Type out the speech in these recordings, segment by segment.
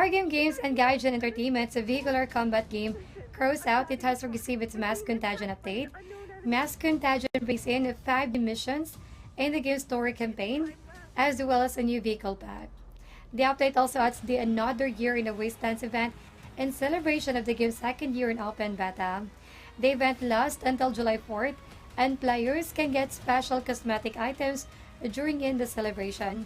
Wargame Games and Gaijin Entertainment's vehicular combat game Crows Out. It has received its Mass Contagion update. Mass Contagion brings in 5 new missions in the game's story campaign, as well as a new vehicle pack. The update also adds the Another Year in the Wastelands event in celebration of the game's second year in open beta. The event lasts until July 4th, and players can get special cosmetic items during in the celebration.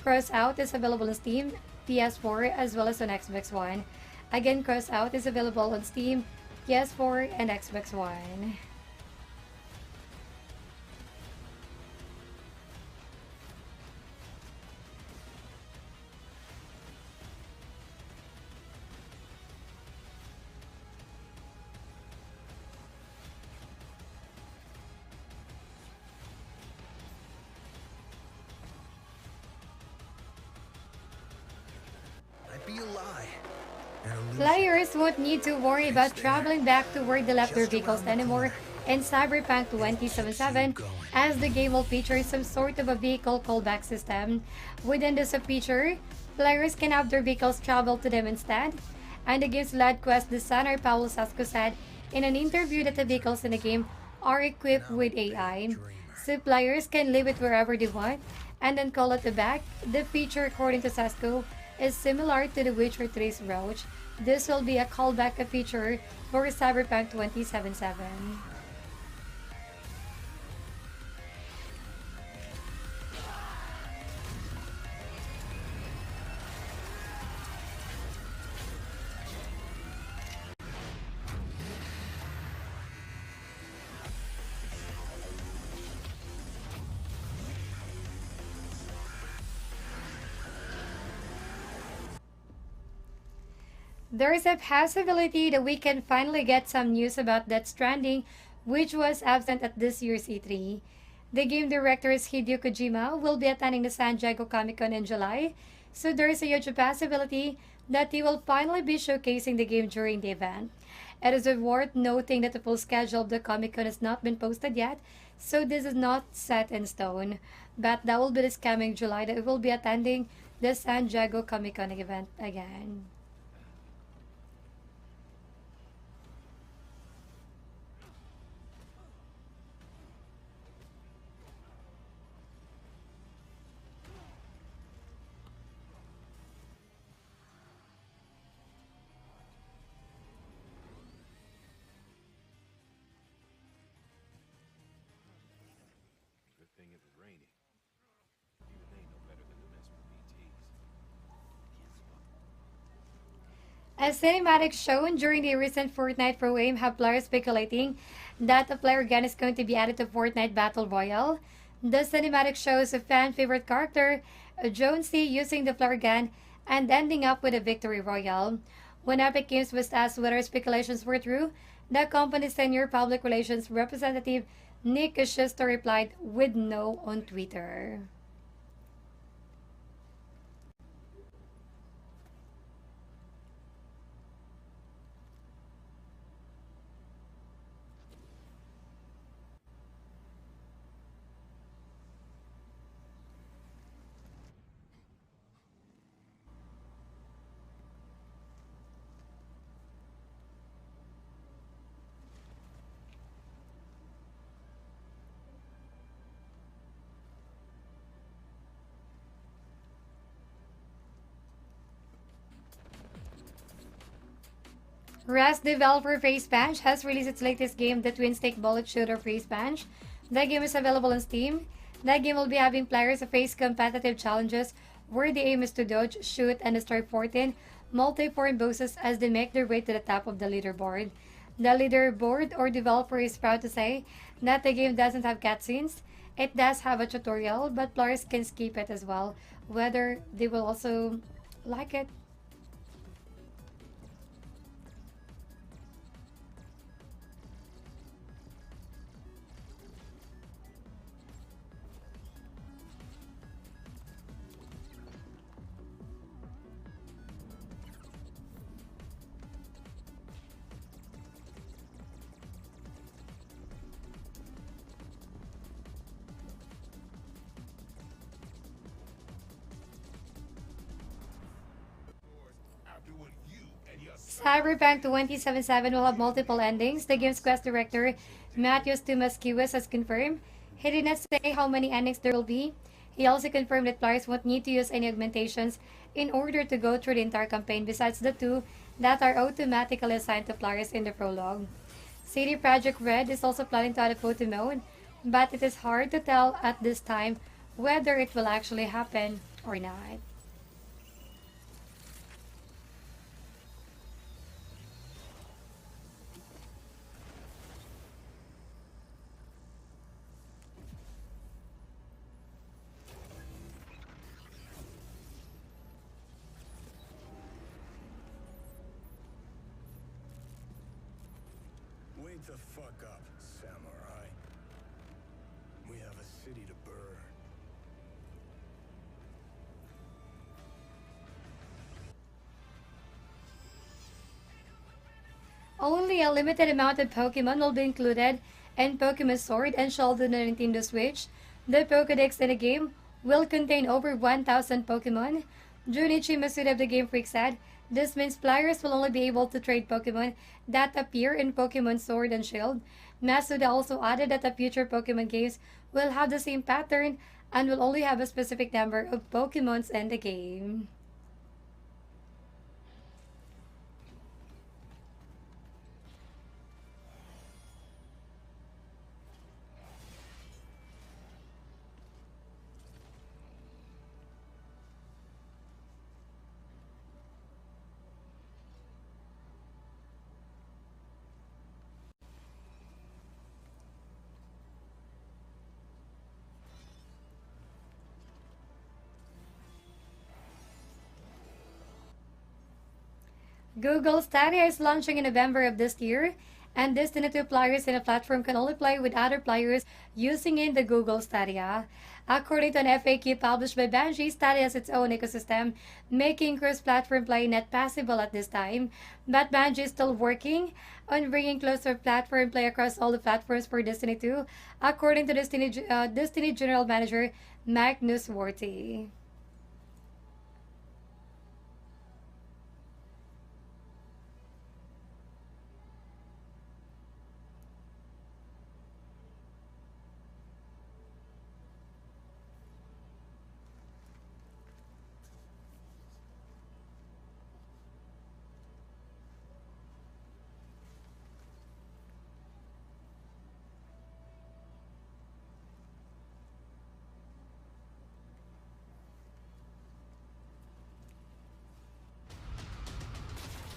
Cross Out is available on Steam, PS4, as well as on Xbox One. Again, Cross Out is available on Steam, PS4, and Xbox One. Players won't need to worry about traveling back to where they left their vehicles anymore in Cyberpunk 2077, as the game will feature some sort of a vehicle callback system. Within this feature, players can have their vehicles travel to them instead, and the game's lead quest designer Paul Sasko said in an interview that the vehicles in the game are equipped with AI, so players can leave it wherever they want and then call it back. The feature, according to Sasko, is similar to The Witcher 3's Roach. This will be a callback feature for Cyberpunk 2077. There is a possibility that we can finally get some news about Death Stranding, which was absent at this year's E3. The game director Hideo Kojima will be attending the San Diego Comic-Con in July, so there is a huge possibility that he will finally be showcasing the game during the event. It is worth noting that the full schedule of the Comic-Con has not been posted yet, so this is not set in stone. But that will be this coming July that we will be attending the San Diego Comic-Con event again. A cinematic shown during the recent Fortnite Pro Am have players speculating that a player gun is going to be added to Fortnite Battle Royale. The cinematic shows a fan favorite character, Jonesy, using the flare gun and ending up with a victory royale. When Epic Games was asked whether speculations were true, the company's senior public relations representative Nick Schuster replied with no on Twitter. Rust developer Face Punch has released its latest game, the Twin Stick Bullet Shooter Face Punch. The game is available on Steam. The game will be having players face competitive challenges where the aim is to dodge, shoot, and destroy 14 multi-form bosses as they make their way to the top of the leaderboard. The leaderboard or developer is proud to say that the game doesn't have cutscenes. It does have a tutorial, but players can skip it as well, whether they will also like it. Cyberpunk 2077 will have multiple endings. The game's quest director, Matthews Tumaskiwis, has confirmed. He did not say how many endings there will be. He also confirmed that players won't need to use any augmentations in order to go through the entire campaign, besides the two that are automatically assigned to players in the prologue. CD Projekt Red is also planning to add a photo mode, but it is hard to tell at this time whether it will actually happen or not. Wake the fuck up, samurai. We have a city to burn. Only a limited amount of Pokemon will be included in Pokemon Sword and Shield on the Nintendo Switch. The Pokédex in the game will contain over 1,000 Pokemon. Junichi Masuda of the Game Freak said, this means players will only be able to trade Pokemon that appear in Pokemon Sword and Shield. Masuda also added that the future Pokemon games will have the same pattern and will only have a specific number of Pokemons in the game. Google Stadia is launching in November of this year, and Destiny 2 players in the platform can only play with other players using in the Google Stadia. According to an FAQ published by Bungie, Stadia has its own ecosystem, making cross-platform play not possible at this time. But Bungie is still working on bringing closer platform play across all the platforms for Destiny 2, according to Destiny General Manager Mike Newsworthy.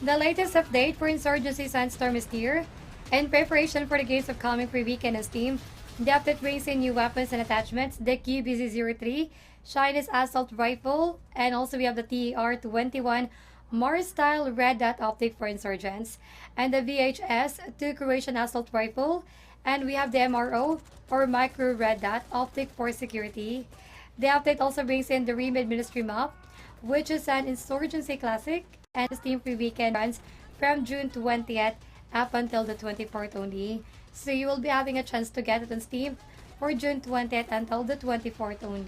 The latest update for Insurgency Sandstorm is here. In preparation for the game's upcoming free weekend on Steam, the update brings in new weapons and attachments, the QBZ-03, Chinese Assault Rifle, and also we have the TER-21 Mars-style red dot optic for insurgents, and the VHS-2 Croatian Assault Rifle, and we have the MRO, or Micro Red Dot optic for security. The update also brings in the Remade Ministry map, which is an Insurgency Classic, and the Steam Free Weekend runs from June 20th up until the 24th only. So you will be having a chance to get it on Steam for June 20th until the 24th only.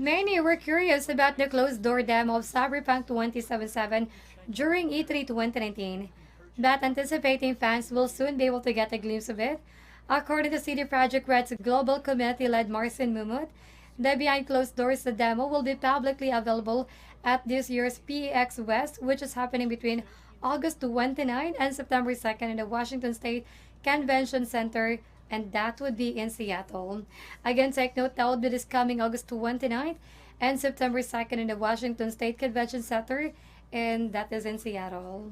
Many were curious about the closed-door demo of Cyberpunk 2077 during E3 2019, but anticipating fans will soon be able to get a glimpse of it. According to CD Projekt Red's global community-led Marcin Mumut, the behind closed doors demo will be publicly available at this year's PEX West, which is happening between August 29 and September 2nd in the Washington State Convention Center, and that would be in Seattle. Again, take note that would be this coming August 29th and September 2nd in the Washington State Convention Center, and that is in Seattle.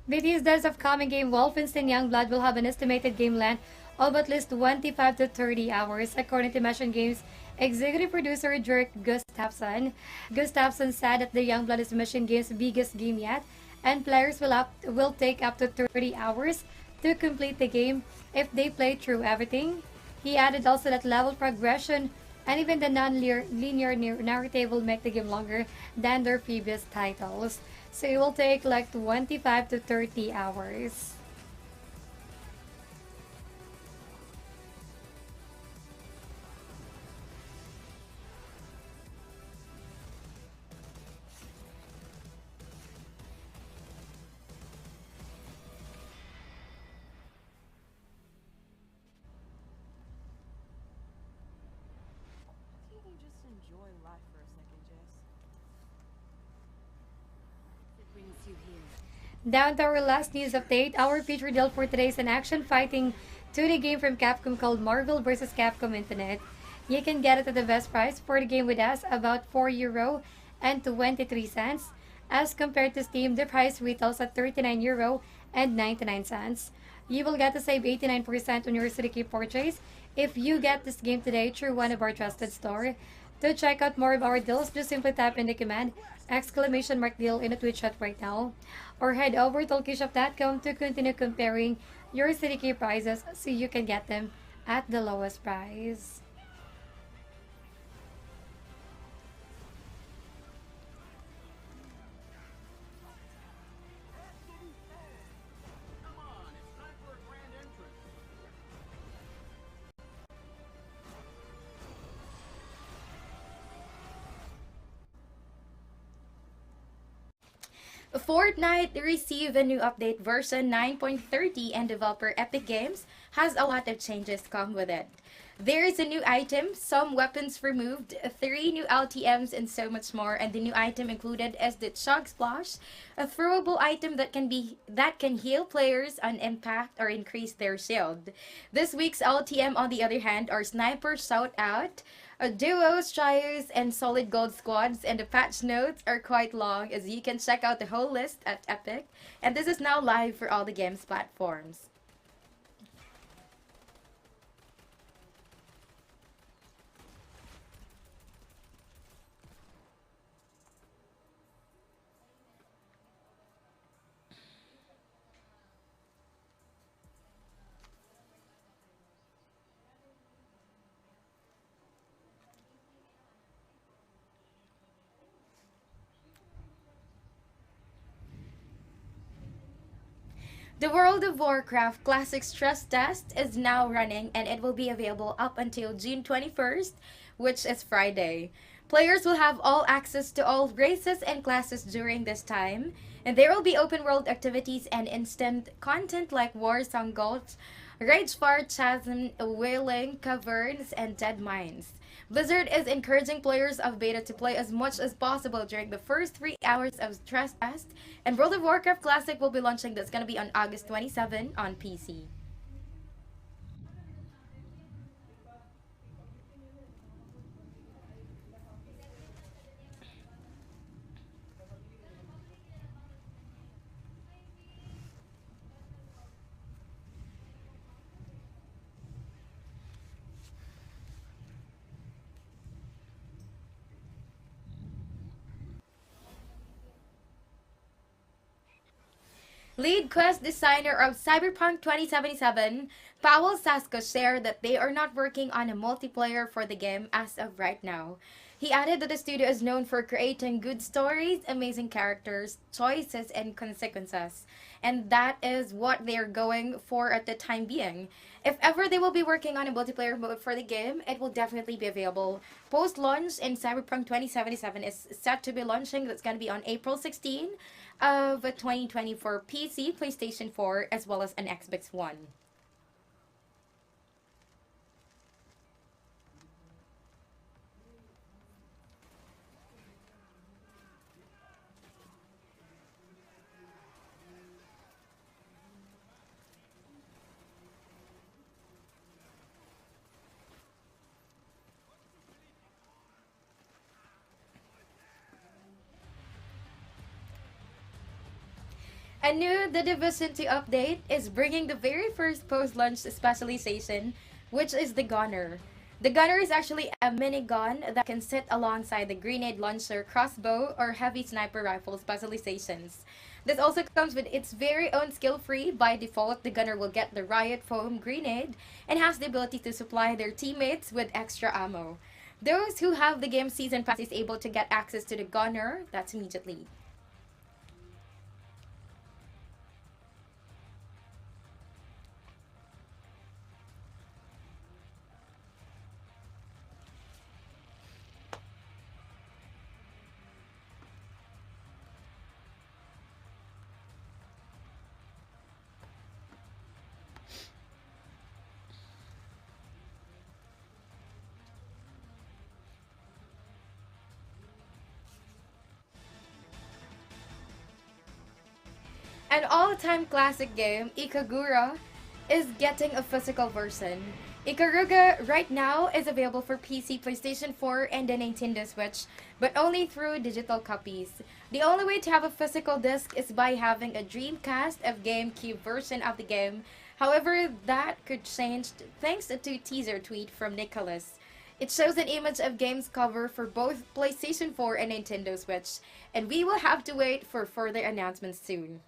Bethesda's upcoming game Wolfenstein Youngblood will have an estimated game length of at least 25 to 30 hours, according to Machine Games executive producer Dirk Gustafsson. Gustafsson said that the Youngblood is Machine Games' biggest game yet, and players will take up to 30 hours to complete the game if they play through everything. He added also that level progression and even the non-linear narrative will make the game longer than their previous titles. So it will take like 25 to 30 hours. Can't you just enjoy life for a second, Jess? It brings you here. Down to our last news update, our feature deal for today is an action fighting 2D game from Capcom called Marvel vs. Capcom Infinite. You can get it at the best price for the game with us, about €4 and 23 cents. As compared to Steam, the price retails at €39 and 99 cents. You will get to save 89% on your City purchase if you get this game today through one of our trusted stores. To check out more of our deals, just simply type in the command !deal in the Twitch chat right now. Or head over to Allkeyshop.com to continue comparing your City prices so you can get them at the lowest price. Fortnite received a new update version 9.30 and developer Epic Games has a lot of changes come with it. There is a new item, some weapons removed, 3 new LTMs and so much more, and the new item included is the Chug Splash, a throwable item that can heal players on impact or increase their shield. This week's LTM on the other hand are Sniper Shout Out, duos, trios, and solid gold squads, and the patch notes are quite long as you can check out the whole list at Epic, and this is now live for all the games platforms. The World of Warcraft Classic Stress Test is now running and it will be available up until June 21st, which is Friday. Players will have all access to all races and classes during this time, and there will be open world activities and instant content like Warsong Gulch, Ragefire Chasm, Wailing Caverns, and Dead Mines. Blizzard is encouraging players of beta to play as much as possible during the first 3 hours of stress test, and World of Warcraft Classic will be launching. That's going to be on August 27 on PC. Lead quest designer of Cyberpunk 2077, Powell Sasko, shared that they are not working on a multiplayer for the game as of right now. He added that the studio is known for creating good stories, amazing characters, choices, and consequences. And that is what they're going for at the time being. If ever they will be working on a multiplayer mode for the game, it will definitely be available. Post-launch in Cyberpunk 2077 is set to be launching. That's going to be on April 16 of 2020 for PC, PlayStation 4, as well as an Xbox One. A new The Division 2 update is bringing the very first post-launch specialization, which is the Gunner. The Gunner is actually a minigun that can sit alongside the grenade launcher, crossbow, or heavy sniper rifle specializations. This also comes with its very own skill tree. By default, the Gunner will get the Riot Foam grenade and has the ability to supply their teammates with extra ammo. Those who have the game season pass is able to get access to the Gunner, that's immediately. An all-time classic game, Ikagura, is getting a physical version. Ikaruga right now is available for PC, PlayStation 4, and the Nintendo Switch, but only through digital copies. The only way to have a physical disc is by having a Dreamcast of GameCube version of the game. However, that could change thanks to a teaser tweet from Nicholas. It shows an image of game's cover for both PlayStation 4 and Nintendo Switch, and we will have to wait for further announcements soon.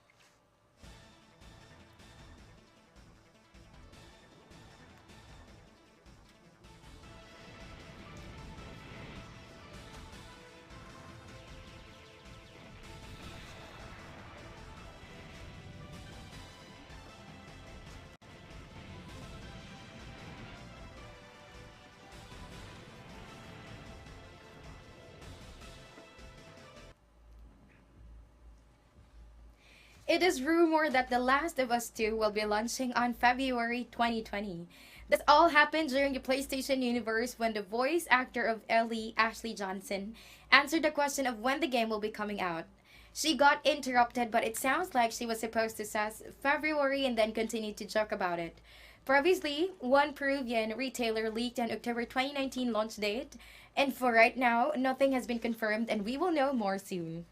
It is rumored that The Last of Us 2 will be launching on February 2020. This all happened during the PlayStation universe when the voice actor of Ellie, Ashley Johnson, answered the question of when the game will be coming out. She got interrupted, but it sounds like she was supposed to say February and then continued to joke about it. Previously, one Peruvian retailer leaked an October 2019 launch date, and for right now, nothing has been confirmed and we will know more soon.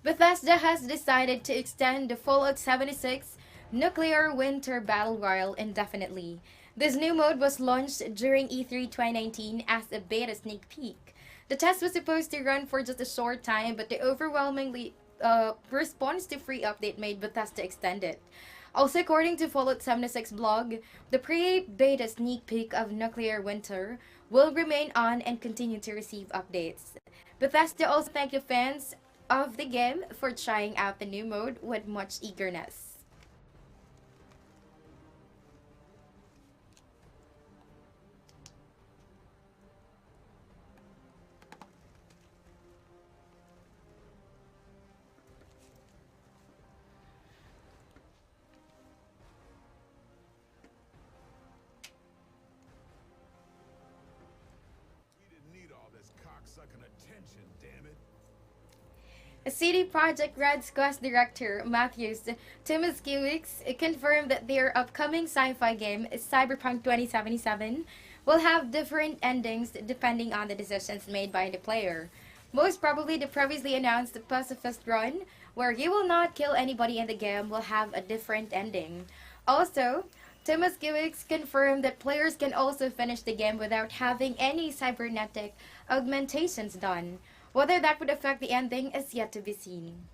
Bethesda has decided to extend the Fallout 76 Nuclear Winter Battle Royale indefinitely. This new mode was launched during E3 2019 as a beta sneak peek. The test was supposed to run for just a short time, but the overwhelmingly response to free update made Bethesda extend it. Also, according to Fallout 76 blog, the pre-beta sneak peek of Nuclear Winter will remain on and continue to receive updates. Bethesda also thanked the fans of the game for trying out the new mode with much eagerness. We didn't need all this cocksucking attention, damn it. CD Projekt Red's quest director, Matthews Timothykiewicz, confirmed that their upcoming sci-fi game, Cyberpunk 2077, will have different endings depending on the decisions made by the player. Most probably, the previously announced Pacifist Run, where you will not kill anybody in the game, will have a different ending. Also, Timothykiewicz confirmed that players can also finish the game without having any cybernetic augmentations done. Whether that would affect the ending is yet to be seen.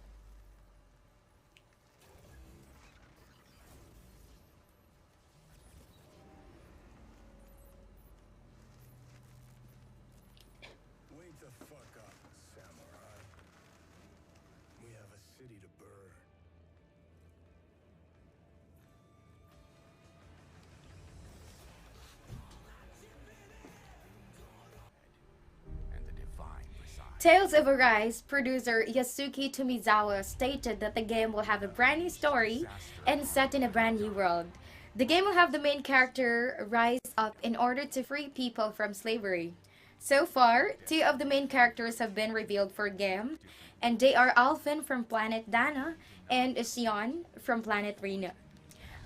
Wake the fuck up, samurai. We have a city to burn. Tales of Arise producer Yasuki Tomizawa stated that the game will have a brand new story and set in a brand new world. The game will have the main character rise up in order to free people from slavery. So far, two of the main characters have been revealed for game, and they are Alphen from planet Dana and Xion from planet Rena.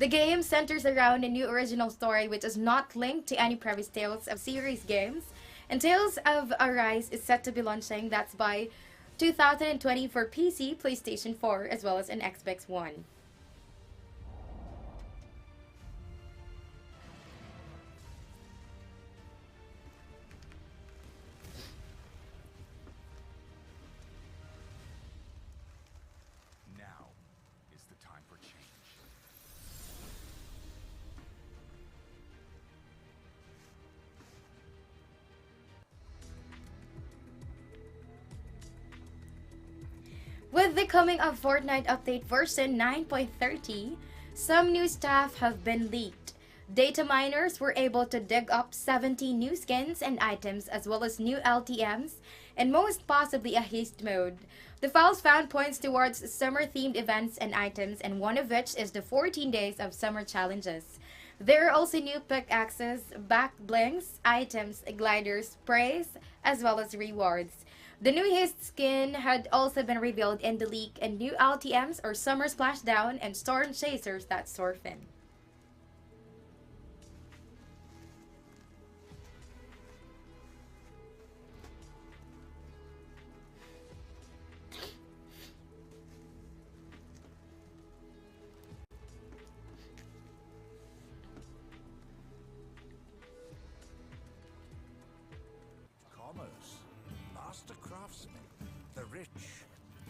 The game centers around a new original story which is not linked to any previous Tales of series games, and Tales of Arise is set to be launching that's by 2020 for PC, PlayStation 4, as well as an Xbox One. Now is the time for change. With the coming of Fortnite update version 9.30, some new stuff have been leaked. Data miners were able to dig up 70 new skins and items as well as new LTMs and most possibly a haste mode. The files found points towards summer-themed events and items, and one of which is the 14 days of summer challenges. There are also new pickaxes, back blings, items, gliders, sprays, as well as rewards. The new haste skin had also been revealed in the leak, and new LTMs are Summer Splashdown and Storm Chasers that Surfin. Commerce, master craftsmen, the rich,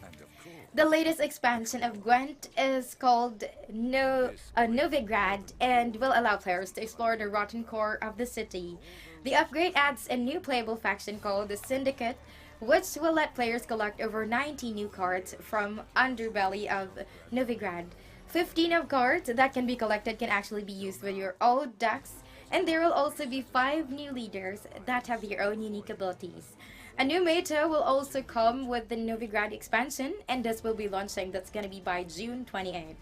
and of course. The latest expansion of Gwent is called Novigrad and will allow players to explore the rotten core of the city. The upgrade adds a new playable faction called the Syndicate, which will let players collect over 90 new cards from underbelly of Novigrad. 15 of cards that can be collected can actually be used with your old decks, and there will also be 5 new leaders that have their own unique abilities. A new meta will also come with the Novigrad expansion, and this will be launching. That's going to be by June 28th.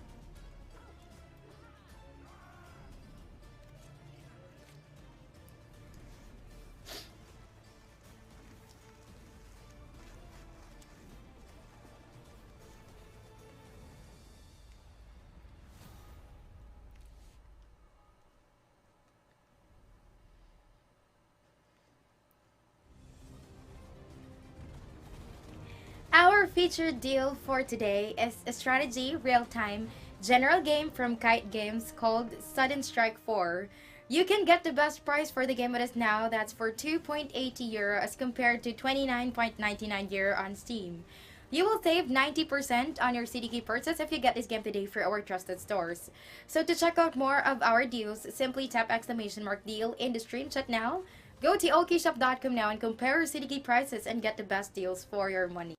Our featured deal for today is a strategy real-time general game from Kite Games called Sudden Strike 4. You can get the best price for the game with us now. That's for €2.80 as compared to €29.99 on Steam. You will save 90% on your CDK purchase if you get this game today for our trusted stores. So to check out more of our deals, simply tap !deal in the stream chat now. Go to Allkeyshop.com now and compare your CDK prices and get the best deals for your money.